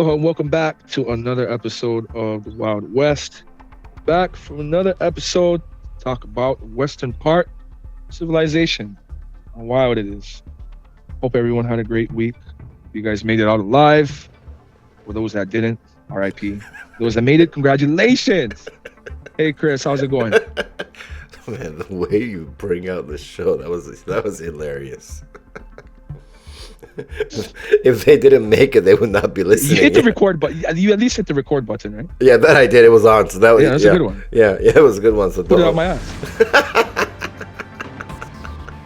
Aloha and welcome back to another episode of the Wild West. Back from another episode, talk about the western part of civilization, how wild it is. Hope everyone had a great week. You guys made it out alive. For those that didn't, RIP. Those that made it, congratulations. Hey Chris, how's it going? Man, the way you bring out the show, that was hilarious. If they didn't make it, they would not be listening. You hit the record button. You at least hit the record button, right? Yeah, that I did. It was on. So that was that's a good one. Yeah, it was a good one. So put it on my ass.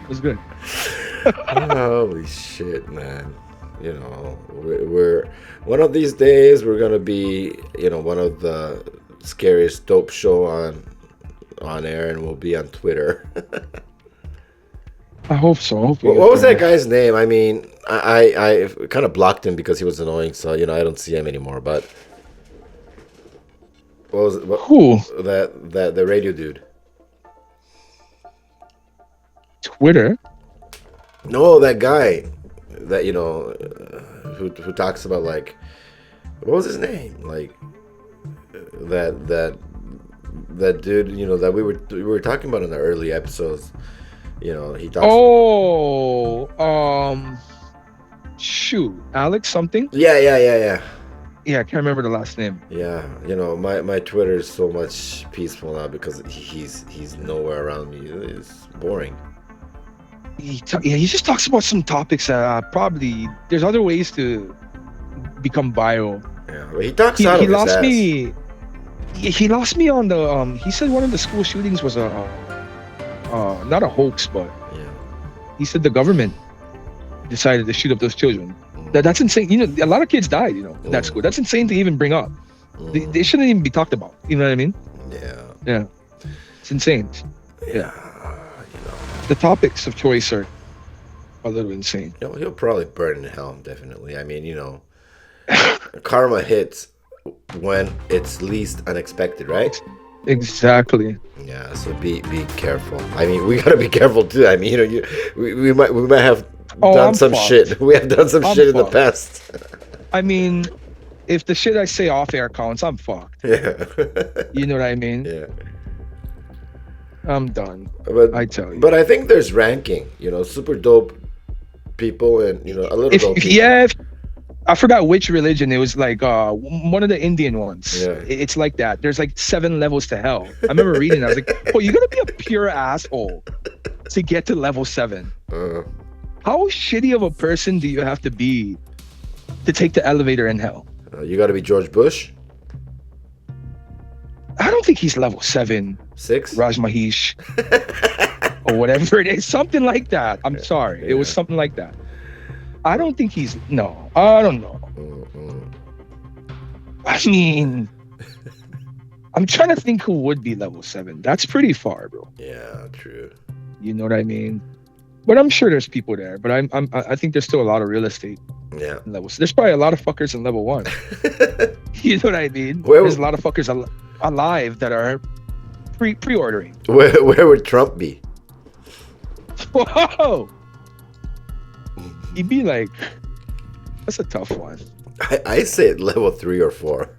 It was good. Holy shit, man! You know, we're one of these days we're gonna be, one of the scariest dope show on air, and we'll be on Twitter. I hope so. What was that guy's name? I mean, I kind of blocked him because he was annoying, so I don't see him anymore. But what was it? Who? That the radio dude. Twitter? No, that guy that who talks about, like, what was his name? Like that dude, that we were talking about in the early episodes. He talks. Shoot, Alex something. Yeah. Yeah, I can't remember the last name. Yeah, my Twitter is so much peaceful now because he's nowhere around me. It's boring. He just talks about some topics that probably there's other ways to become viral. Yeah, but he talks out of his lost ass. me. He lost me on the. He said one of the school shootings was not a hoax, but he said the government decided to shoot up those children. That's insane. A lot of kids died. That school. That's insane to even bring up. They shouldn't even be talked about. You know what I mean? Yeah. It's insane. Yeah. The topics of choice are a little insane. He'll probably burn in hell, definitely. I mean, karma hits when it's least unexpected, right? Exactly. Yeah, so be careful. I mean, we gotta be careful too. I mean, we might have done some shit. We have done some shit in the past. I mean, if the shit I say off air counts, I'm fucked. Yeah. You know what I mean? Yeah. I'm done. But I tell you. But I think there's ranking. Super dope people and a little dope people. Yeah. I forgot which religion. It was like one of the Indian ones. Yeah. It's like that. There's like 7 levels to hell. I remember reading that. I was like, you gotta be a pure asshole to get to level 7. How shitty of a person do you have to be to take the elevator in hell? You gotta be George Bush. I don't think he's level 7. 6? Raj Mahesh. Or whatever it is. Something like that. I'm sorry. Yeah. It was something like that. I don't think he's... No. I don't know. I mean... I'm trying to think who would be level 7. That's pretty far, bro. Yeah, true. You know what I mean? But I'm sure there's people there. But I think there's still a lot of real estate. Yeah. Levels. There's probably a lot of fuckers in level 1. You know what I mean? There's a lot of fuckers alive that are pre-ordering. Where would Trump be? Whoa! He'd be like, that's a tough one. I say level 3 or 4.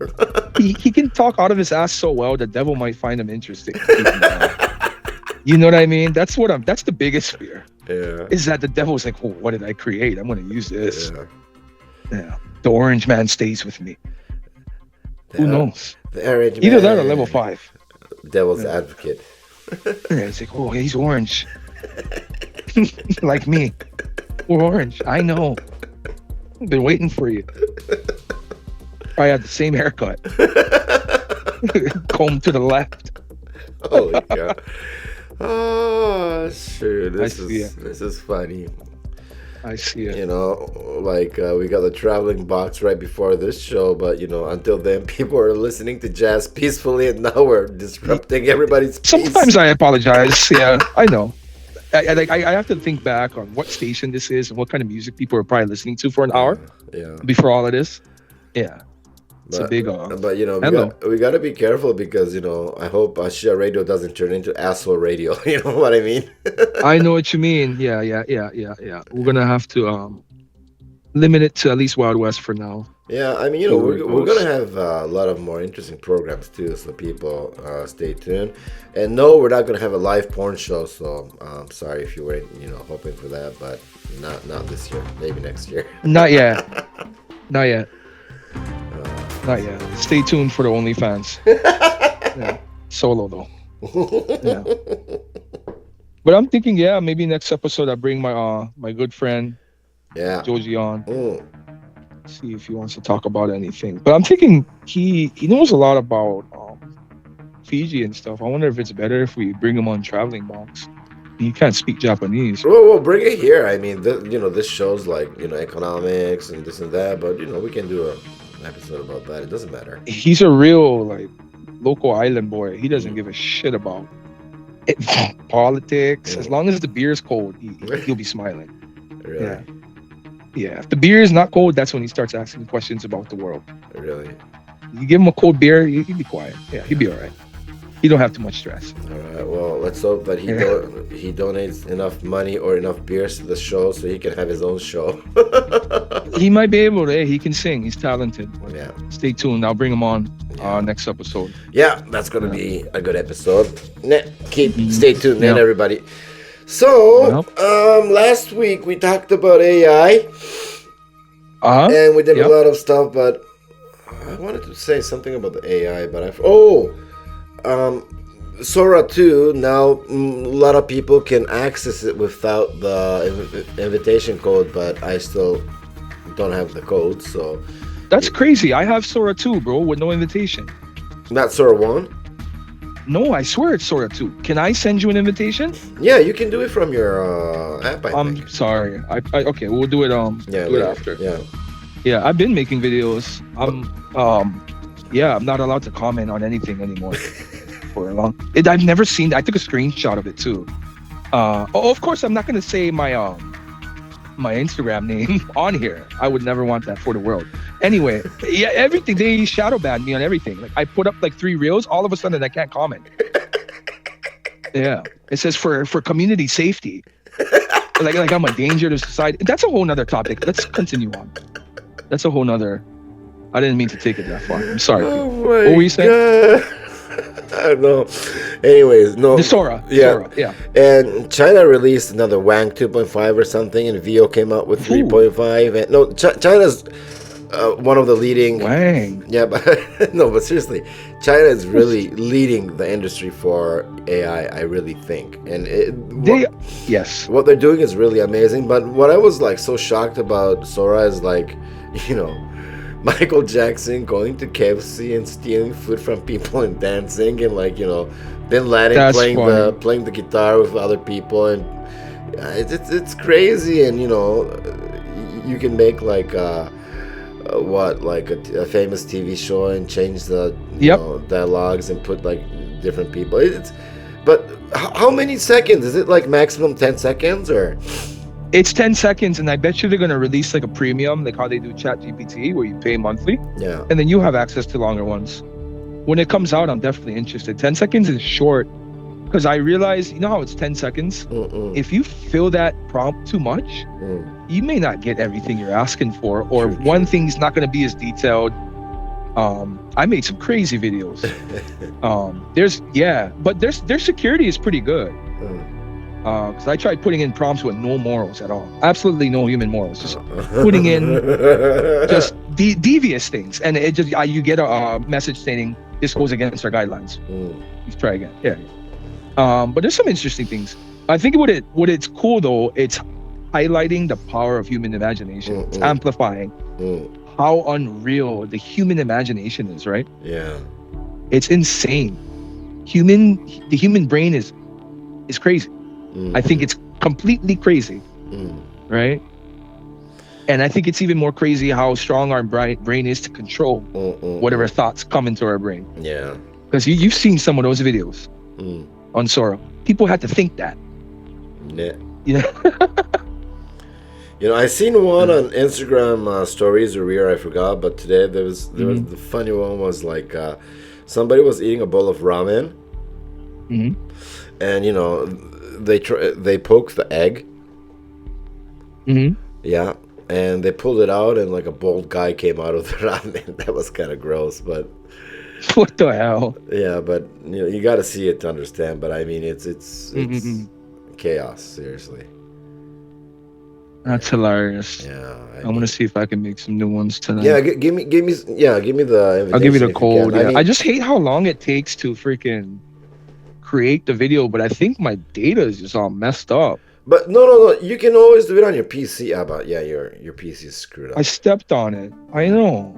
he can talk out of his ass so well, the devil might find him interesting. You know what I mean? That's the biggest fear. Yeah. Is that the devil's like, what did I create? I'm gonna use this. Yeah. The orange man stays with me. Who knows? The orange man. Either that or level 5. Devil's advocate. Yeah, it's like, he's orange. Like me. We're orange. I know. I've been waiting for you. I had the same haircut. Comb to the left. Holy cow. Oh, sure. This is funny. I see it. We got the traveling box right before this show, but until then, people are listening to jazz peacefully, and now we're disrupting everybody's peace. Sometimes I apologize. Yeah, I know. I have to think back on what station this is and what kind of music people are probably listening to for an hour. Yeah. Before all of this. Yeah. It's a big we got to be careful because I hope Asia Radio doesn't turn into asshole radio. You know what I mean? I know what you mean. Yeah. We're gonna have to limit it to at least Wild West for now. Yeah, I mean, we're gonna have a lot of more interesting programs too, so people stay tuned. And no, we're not gonna have a live porn show, so sorry if you were hoping for that, but not this year, maybe next year. Not yet. Not yet. Not yet. Stay tuned for the OnlyFans. Yeah. Solo though. Yeah. But I'm thinking, maybe next episode I bring my good friend, Joji on. See if he wants to talk about anything. But I'm thinking he knows a lot about Fiji and stuff. I wonder if it's better if we bring him on traveling box. He can't speak Japanese. Well, bring it here. I mean, this shows like economics and this and that, but we can do an episode about that. It doesn't matter. He's a real like local island boy. He doesn't give a shit about politics. As long as the beer's cold, he'll be smiling. Really? Yeah. Yeah, if the beer is not cold, that's when he starts asking questions about the world. Really? You give him a cold beer, he'd be quiet. Yeah, he'd be all right. He don't have too much stress. All right. Well, let's hope that he donates enough money or enough beers to the show so he can have his own show. He might be able to. Hey, he can sing. He's talented. Yeah. Stay tuned. I'll bring him on next episode. Yeah, that's gonna be a good episode. Stay tuned, man, everybody. So, last week we talked about AI, and we did a lot of stuff, but I wanted to say something about the AI, but Sora 2, now a lot of people can access it without the invitation code, but I still don't have the code, so... That's crazy. I have Sora 2, bro, with no invitation. Not Sora 1? No, I swear it's Sora 2. Can I send you an invitation? Yeah, you can do it from your app, I think. I'm sorry. Okay, we'll do it it after. Yeah, I've been making videos. I'm not allowed to comment on anything anymore for a long. I've never seen. I took a screenshot of it too. Of course, I'm not gonna say my Instagram name on here. I would never want that for the world. Anyway, everything, they shadow banned me on everything. Like I put up like 3 reels, all of a sudden I can't comment. Yeah, it says for community safety. like I'm a danger to society. That's a whole nother topic. Let's continue on. That's a whole nother. I didn't mean to take it that far. I'm sorry. Oh my what were you saying? I don't know. Anyways, no. The Sora. Yeah. And China released another Wang 2.5 or something, and Vio came out with 3.5. And no, China's one of the leading. Wang. Yeah, but no, but seriously, China is really leading the industry for AI. I really think, and what they're doing is really amazing. But what I was like so shocked about Sora is like, Michael Jackson going to KFC and stealing food from people and dancing, and like Bin Laden playing the guitar with other people, and it's crazy. And you can make like a famous TV show and change the dialogues and put like different people. But how many seconds is it? Like maximum 10 seconds or? It's 10 seconds, and I bet you they're going to release like a premium, like how they do ChatGPT, where you pay monthly. Yeah. And then you have access to longer ones. When it comes out, I'm definitely interested. 10 seconds is short, because I realize, how it's 10 seconds? If you fill that prompt too much, you may not get everything you're asking for, or one thing's not going to be as detailed. I made some crazy videos. Their security is pretty good. Because I tried putting in prompts with no morals at all. Absolutely no human morals. Just putting in just devious things. And it just you get a message stating this goes against our guidelines. Let's try again. Yeah. But there's some interesting things. I think what it's cool though, it's highlighting the power of human imagination. It's amplifying how unreal the human imagination is, right? Yeah. It's insane. The human brain is crazy. I think it's completely crazy, right? And I think it's even more crazy how strong our brain is to control whatever thoughts come into our brain. Yeah. Because you've seen some of those videos on Sora. People had to think that. Yeah. I seen one on Instagram stories or I forgot, but today there was the funny one was like somebody was eating a bowl of ramen, and they poke the egg. Yeah, and they pulled it out, and like a bald guy came out of the ramen. That was kind of gross, but What the hell? yeah, but you know, you got to see it to understand. But I mean, it's chaos, seriously. That's hilarious. Yeah, I'm gonna see if I can make some new ones tonight. Yeah, give me the invitation. I'll give you the if code. can. Yeah. I just hate how long it takes to freaking create the video, but I think my data is just all messed up. But no, you can always do it on your PC. But yeah, your PC is screwed up. I stepped on it. I know.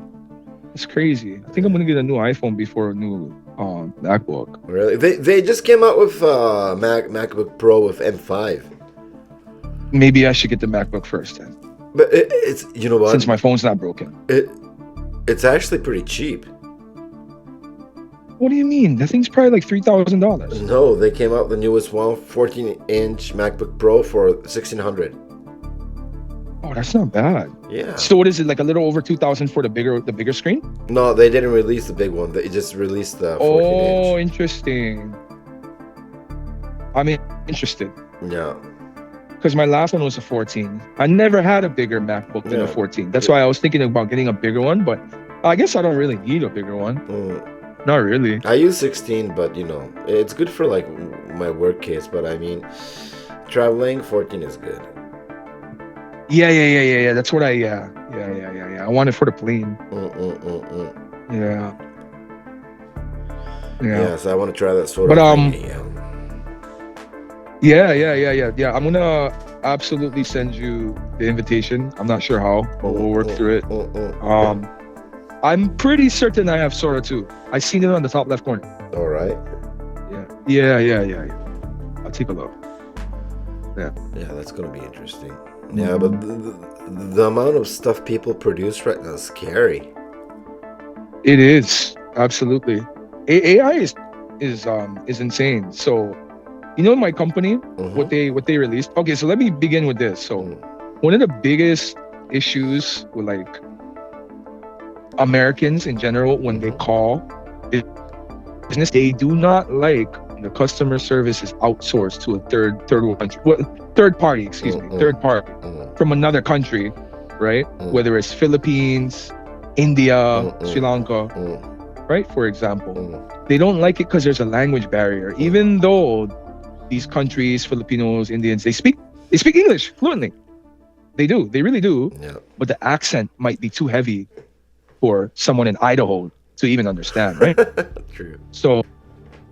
It's crazy. I think I'm gonna get a new iPhone before a new MacBook. Really? They just came out with MacBook Pro with M5. Maybe I should get the MacBook first then. But it's, you know what? Since my phone's not broken. It's actually pretty cheap. What do you mean? That thing's probably like $3,000. No, they came out with the newest one, 14-inch MacBook Pro for $1,600. Oh, that's not bad. Yeah. So what is it, like a little over $2,000 for the bigger screen? No, they didn't release the big one. They just released the 14-inch. Oh, interesting. I'm interested. Yeah. Because my last one was a 14. I never had a bigger MacBook than a 14. That's why I was thinking about getting a bigger one, but I guess I don't really need a bigger one. Not really. I use 16, but you know, it's good for like my work case, but I mean, traveling, 14 is good. Yeah. That's what yeah. I want it for the plane. Yeah. Yeah, so I want to try that sort of thing. Yeah. I'm gonna absolutely send you the invitation. I'm not sure how, but we'll work through it. I'm pretty certain I have Sora too. I seen it on the top left corner. All right. Yeah. I'll take a look. Yeah, that's gonna be interesting. Yeah, but the amount of stuff people produce right now is scary. It is absolutely. AI is insane. So, you know, my company, what they released. Okay, so let me begin with this. So, one of the biggest issues with like Americans in general when they call business, they do not like the customer service is outsourced to a third party from another country, right? Whether it's Philippines, India, Sri Lanka, right? For example, they don't like it because there's a language barrier. Even though these countries, Filipinos, Indians, they speak English fluently. They do. They really do. Yeah. But the accent might be too heavy for someone in Idaho to even understand, right? True. So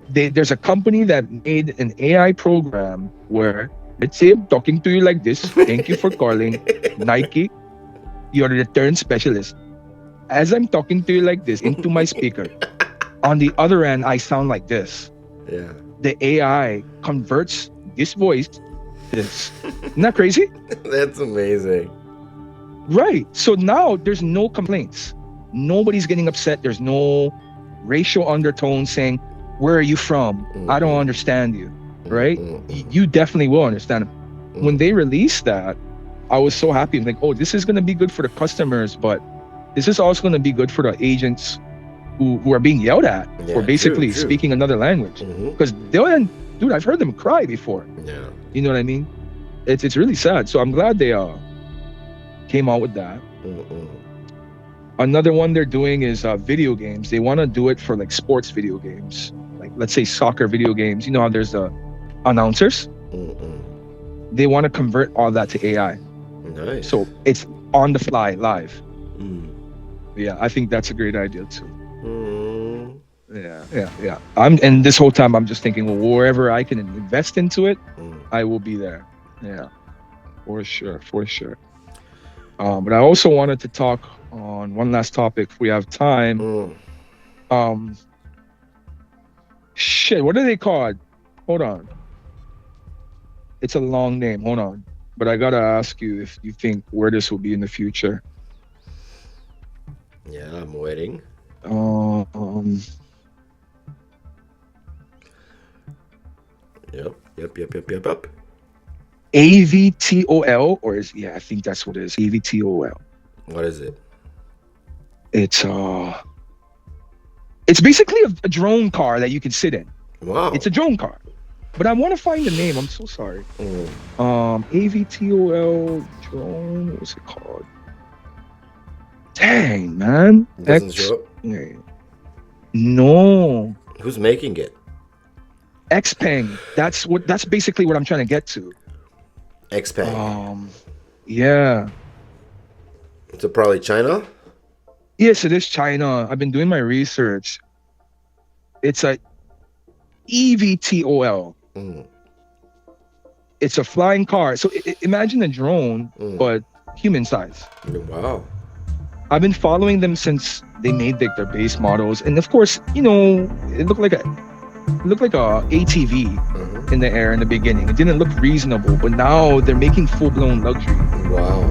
there's a company that made an AI program where, let's say I'm talking to you like this. Thank you for calling Nike. You're the return specialist. As I'm talking to you like this into my speaker, on the other end, I sound like this. Yeah. The AI converts this voice to this. Isn't that crazy? That's amazing. Right. So now there's no complaints. Nobody's getting upset. There's no racial undertone saying, where are you from? I don't understand you. Right? You definitely will understand. When they released that, I was so happy. I'm like, oh, this is going to be good for the customers, but this is also going to be good for the agents who are being yelled at for basically speaking another language. Because dude, I've heard them cry before. Yeah. You know what I mean? It's really sad. So I'm glad they came out with that. Another one they're doing is video games. They want to do it for like sports video games. Like, let's say soccer video games. You know how there's the announcers? They want to convert all that to AI. Nice. So it's on the fly, live. Yeah, I think that's a great idea too. Yeah. And this whole time I'm just thinking, well, wherever I can invest into it, I will be there. Yeah, for sure. But I also wanted to talk on one last topic if we have time. Shit, what are they called? Hold on. It's a long name. Hold on. But I gotta ask you if you think where this will be in the future. Yeah, I'm waiting. Yep. AVTOL, or I think that's what it is. AVTOL. What is it? It's basically a drone car that you can sit in. Wow. It's a drone car. But I want to find the name. I'm so sorry. AVTOL drone. What's it called? Dang, man. It doesn't show up? No. Who's making it? Xpeng. That's basically what I'm trying to get to. Xpeng. Yeah. So probably China? Yes, it is China. I've been doing my research. It's a EVTOL. It's a flying car. So imagine a drone, but human size. Wow. I've been following them since they made their base models, and of course, you know, it looked like a ATV in the air in the beginning. It didn't look reasonable, but now they're making full-blown luxury. Wow.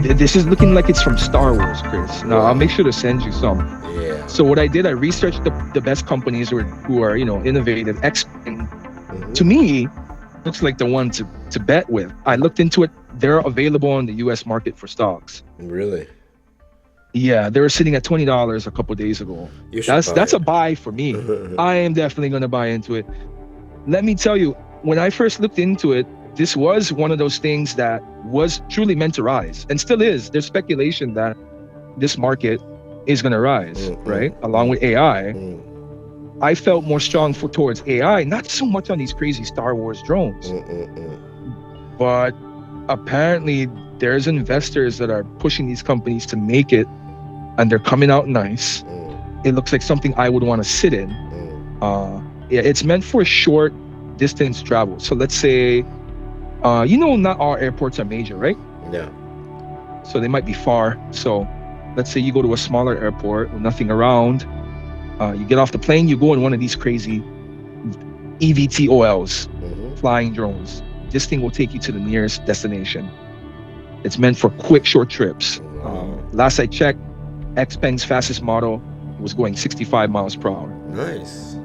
This is looking like it's from Star Wars, Chris. Now, I'll make sure to send you some. Yeah. So what I did, I researched the best companies who are you know, innovative. Xpeng, to me, looks like the one to bet with. I looked into it. They're available on the U.S. market for stocks. Really? Yeah, they were sitting at $20 a couple days ago. That's a buy for me. I am definitely going to buy into it. Let me tell you, when I first looked into it, this was one of those things that was truly meant to rise, and still is. There's speculation that this market is going to rise, right? Along with AI. I felt more strong towards AI, not so much on these crazy Star Wars drones. But apparently there's investors that are pushing these companies to make it, and they're coming out nice. It looks like something I would want to sit in. Yeah, it's meant for short distance travel. So let's say, you know, not all airports are major, right? Yeah. So they might be far. So let's say you go to a smaller airport with nothing around. You get off the plane, you go in one of these crazy EVTOLs, flying drones. This thing will take you to the nearest destination. It's meant for quick, short trips. Last I checked, Xpeng's fastest model was going 65 miles per hour. Nice.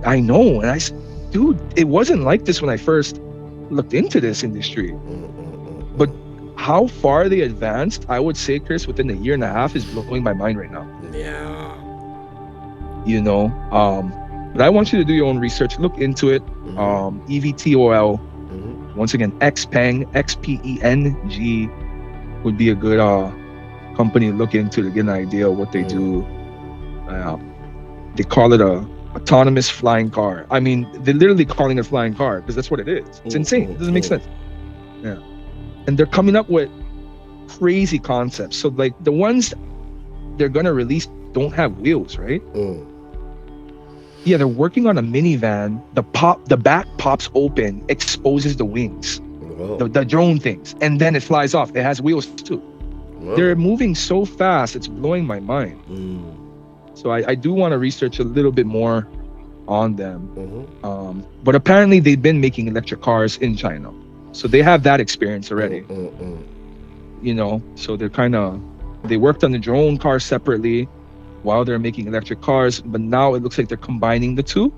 I know. And dude, it wasn't like this when I first looked into this industry. But how far they advanced, I would say, Chris, within a year and a half is blowing my mind right now. Yeah. You know, but I want you to do your own research. Look into it. EVTOL. Once again, Xpeng, Xpeng would be a good company to look into to get an idea of what they do. They call it a autonomous flying car. I mean, they're literally calling it a flying car because that's what it is. It's insane. It doesn't make sense. Yeah. And they're coming up with crazy concepts. So like the ones they're gonna release don't have wheels, right? Yeah, they're working on a minivan. The back pops open, exposes the wings, the drone things, and then it flies off. It has wheels too. Whoa. They're moving so fast, it's blowing my mind. So I do want to research a little bit more on them. But apparently they've been making electric cars in China, so they have that experience already. You know, so they worked on the drone car separately while they're making electric cars, but now it looks like they're combining the two.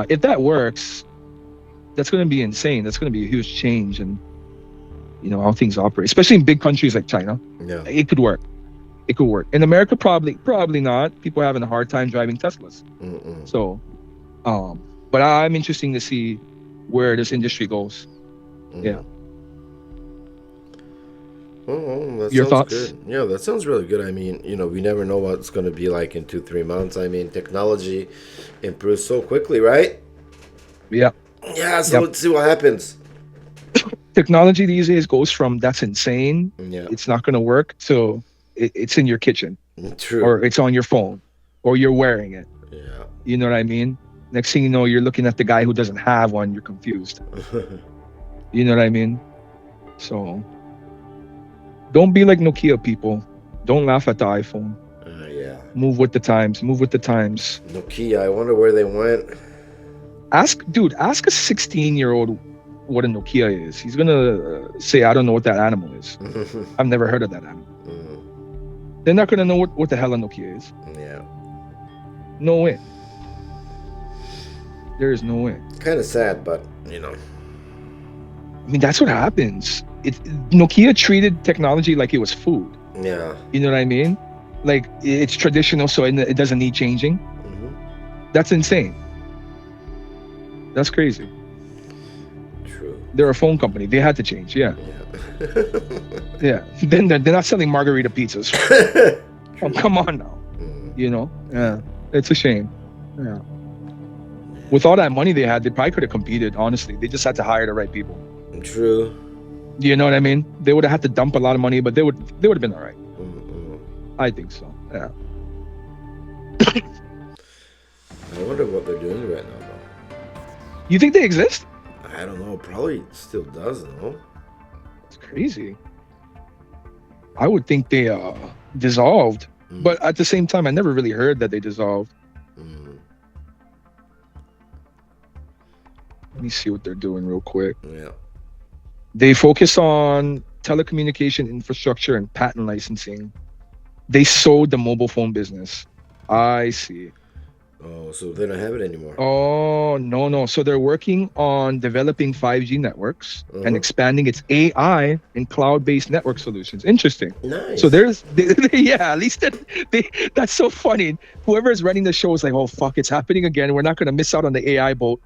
If that works, that's going to be insane. That's going to be a huge change in, you know, how things operate, especially in big countries like China. Yeah, it could work. It could work. In America, probably not. People are having a hard time driving Teslas. So, but I'm interested to see where this industry goes. Yeah. That Your sounds thoughts? Good. Yeah, that sounds really good. I mean, you know, we never know what it's going to be like in 2-3 months. I mean, technology improves so quickly, right? Yeah. Yeah, so let's see what happens. Technology these days goes from that's insane, it's not going to work, to it's in your kitchen. True. Or it's on your phone, or you're wearing it. Yeah. You know what I mean? Next thing you know, you're looking at the guy who doesn't have one, you're confused. You know what I mean? So don't be like Nokia, people. Don't laugh at the iPhone. Yeah. Move with the times. Nokia, I wonder where they went. Ask a 16-year-old what a Nokia is. He's gonna say, I don't know what that animal is. I've never heard of that animal. They're not gonna know what the hell a Nokia is. Yeah. No way. There is no way. Kind of sad, but you know. I mean, that's what happens. Nokia treated technology like it was food. Yeah. You know what I mean? Like it's traditional, so it doesn't need changing. That's insane. That's crazy. True. They're a phone company. They had to change. Yeah. Yeah. Then they're not selling margarita pizzas. Oh, come on now. You know? Yeah. It's a shame. Yeah. With all that money they had, they probably could have competed, honestly. They just had to hire the right people. True. You know what I mean? They would have had to dump a lot of money, but they would have been all right. I think so. Yeah. I wonder what they're doing right now, though. You think they exist? I don't know. Probably still does, no? It's crazy. I would think they dissolved, but at the same time, I never really heard that they dissolved. Let me see what they're doing real quick. Yeah. They focus on telecommunication infrastructure and patent licensing. They sold the mobile phone business. I see. Oh, so they don't have it anymore. Oh, no. So they're working on developing 5G networks and expanding its AI and cloud-based network solutions. Interesting. Nice. So yeah, at least that's so funny. Whoever is running the show is like, oh, fuck, it's happening again. We're not going to miss out on the AI boat.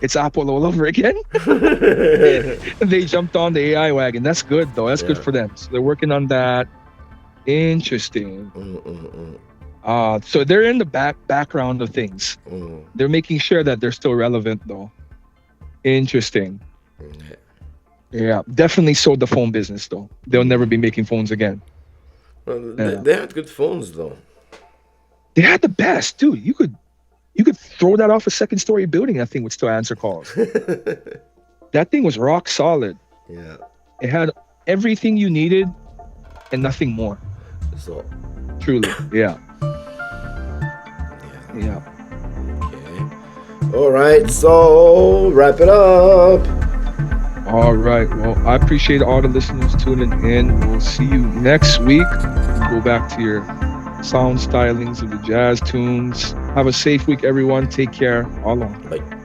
It's Apple all over again. They jumped on the AI wagon. That's good, though. That's good for them. So they're working on that. Interesting. So they're in the background of things. They're making sure that they're still relevant, though. Interesting. Yeah, definitely sold the phone business, though. They'll never be making phones again. Well, they had good phones, though. They had the best, dude. You could throw that off a second-story building. That thing would still answer calls. That thing was rock solid. Yeah. It had everything you needed and nothing more. So. Truly, yeah. Yeah. Okay. All right, so wrap it up. All right. Well, I appreciate all the listeners tuning in. We'll see you next week. Go back to your sound stylings of the jazz tunes. Have a safe week, everyone. Take care. All on. Bye.